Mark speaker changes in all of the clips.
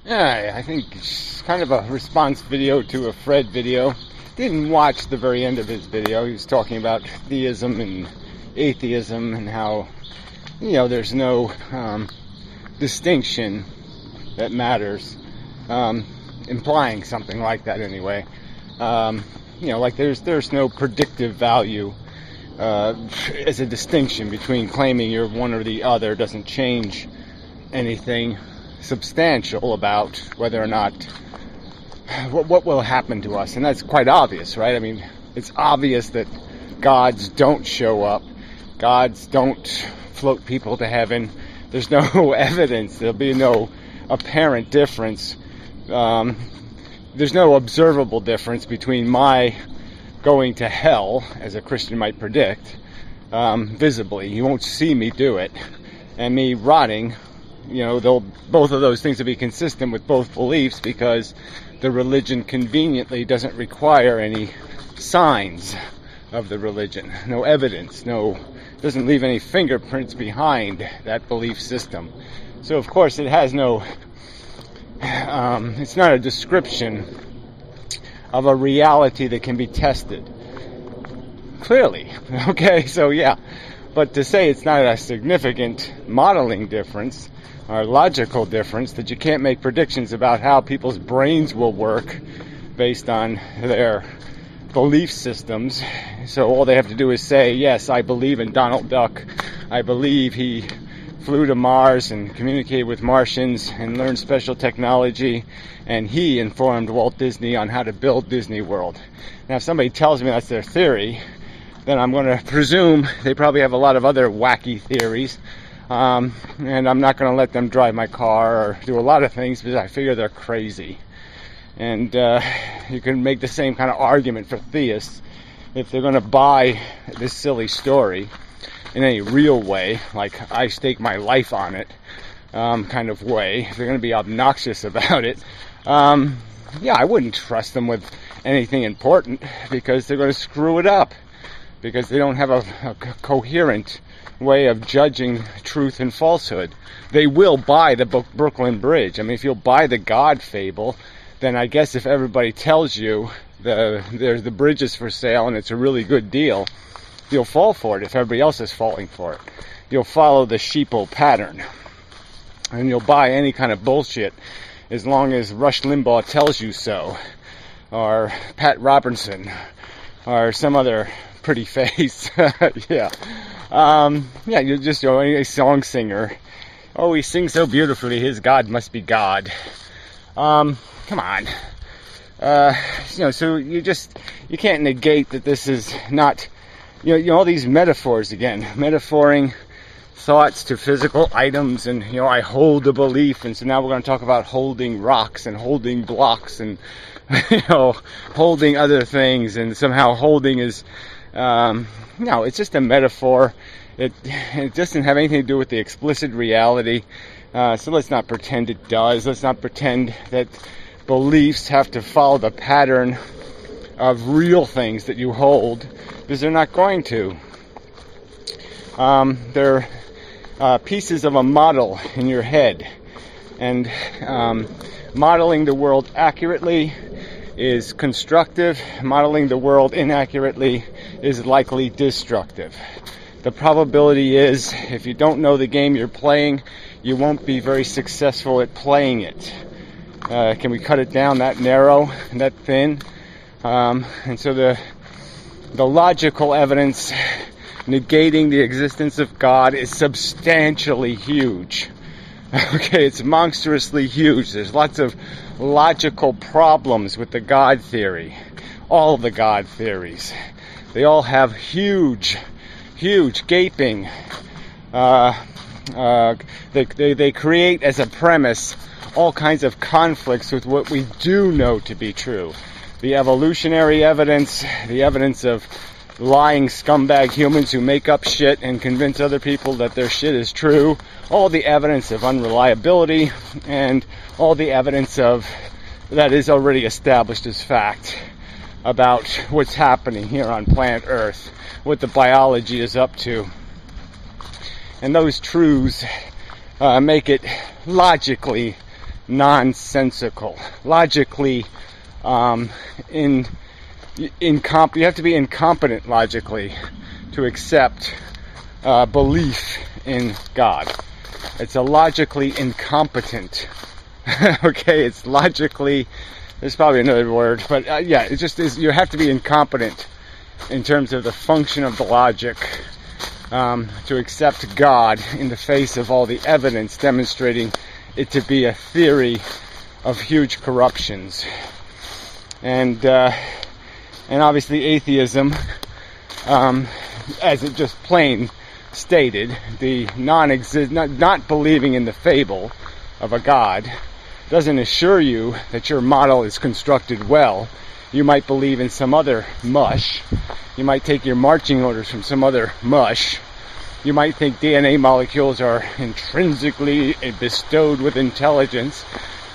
Speaker 1: Yeah, I think it's kind of a response video to a Fred video. Didn't watch the very end of his video. He was talking about theism and atheism and how, there's no distinction that matters. Implying something like that anyway. Like there's no predictive value as a distinction between claiming you're one or the other. Doesn't change anything substantial about whether or not what will happen to us. And that's quite obvious, right? I mean, it's obvious that gods don't show up. Gods don't float people to heaven. There's no evidence. There'll be no apparent difference. There's no observable difference between my going to hell, as a Christian might predict, visibly. You won't see me do it. And me rotting, both of those things will be consistent with both beliefs because the religion conveniently doesn't require any signs of the religion. No evidence, doesn't leave any fingerprints behind that belief system. So of course it has no, it's not a description of a reality that can be tested. Clearly, okay, so yeah. But to say it's not a significant modeling difference or logical difference, that you can't make predictions about how people's brains will work based on their belief systems. So all they have to do is say, yes, I believe in Donald Duck. I believe he flew to Mars and communicated with Martians and learned special technology, and he informed Walt Disney on how to build Disney World. Now, if somebody tells me that's their theory, then I'm going to presume they probably have a lot of other wacky theories, and I'm not going to let them drive my car or do a lot of things because I figure they're crazy. And you can make the same kind of argument for theists if they're going to buy this silly story in any real way, like I stake my life on it kind of way. If they're going to be obnoxious about it, I wouldn't trust them with anything important because they're going to screw it up. Because they don't have a coherent way of judging truth and falsehood. They will buy the Brooklyn Bridge. I mean, if you'll buy the God fable, then I guess if everybody tells you the bridge is for sale and it's a really good deal, you'll fall for it if everybody else is falling for it. You'll follow the sheeple pattern. And you'll buy any kind of bullshit as long as Rush Limbaugh tells you so. Or Pat Robertson. Or some other pretty face. Yeah. You're just a song singer. Oh, he sings so beautifully, his God must be God. Come on. So you can't negate that this is not, all these metaphors again. Metaphoring thoughts to physical items, and, I hold a belief, and so now we're going to talk about holding rocks and holding blocks and, holding other things, and somehow holding is, it's just a metaphor. It doesn't have anything to do with the explicit reality. So let's not pretend it does. Let's not pretend that beliefs have to follow the pattern of real things that you hold, because they're not going to. They're pieces of a model in your head. And modeling the world accurately is constructive. Modeling the world inaccurately is likely destructive. The probability is, if you don't know the game you're playing, you won't be very successful at playing it. Can we cut it down that narrow and that thin? And so the logical evidence negating the existence of God is substantially huge. Okay, it's monstrously huge. There's lots of logical problems with the God theory. All of the God theories. They all have huge, gaping. They create as a premise all kinds of conflicts with what we do know to be true. The evolutionary evidence, the evidence of lying scumbag humans who make up shit and convince other people that their shit is true, all the evidence of unreliability, and all the evidence of that is already established as fact about what's happening here on planet Earth, what the biology is up to. And those truths make it logically nonsensical, logically you have to be incompetent logically to accept belief in God. It's a logically incompetent. Okay, it's logically. There's probably another word, but yeah, it just is. You have to be incompetent in terms of the function of the logic to accept God in the face of all the evidence demonstrating it to be a theory of huge corruptions. And obviously atheism, as it just plain stated, the not believing in the fable of a God doesn't assure you that your model is constructed well. You might believe in some other mush. You might take your marching orders from some other mush. You might think DNA molecules are intrinsically bestowed with intelligence,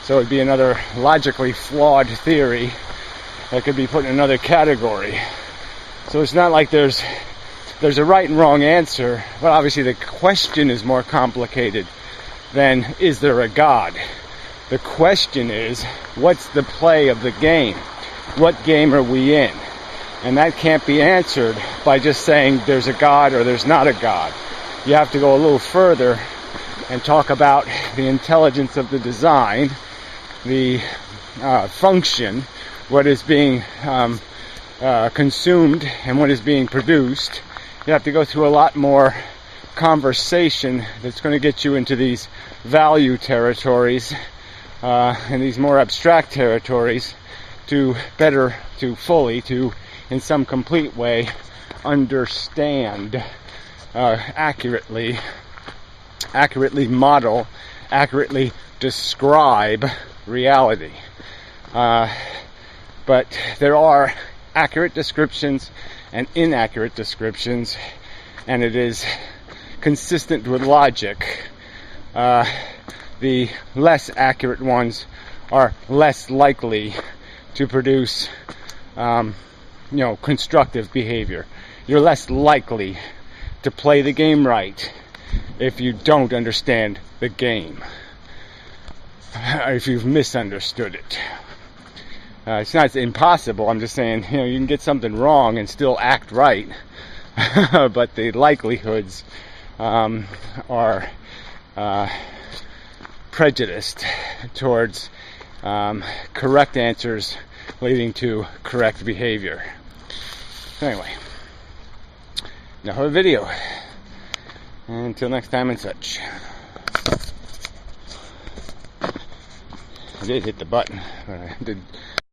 Speaker 1: so it'd be another logically flawed theory that could be put in another category. So it's not like there's a right and wrong answer, but obviously the question is more complicated than is there a God? The question is, what's the play of the game? What game are we in? And that can't be answered by just saying there's a God or there's not a God. You have to go a little further and talk about the intelligence of the design, the function, what is being consumed and what is being produced. You have to go through a lot more conversation that's going to get you into these value territories and these more abstract territories to fully, in some complete way, understand, accurately model, accurately describe reality. But there are accurate descriptions and inaccurate descriptions, and it is consistent with logic. The less accurate ones are less likely to produce, constructive behavior. You're less likely to play the game right if you don't understand the game, if you've misunderstood it. It's not impossible. I'm just saying, you can get something wrong and still act right, but the likelihoods are prejudiced towards correct answers leading to correct behavior. Anyway, enough of a video. Until next time and such. I did hit the button, but I did.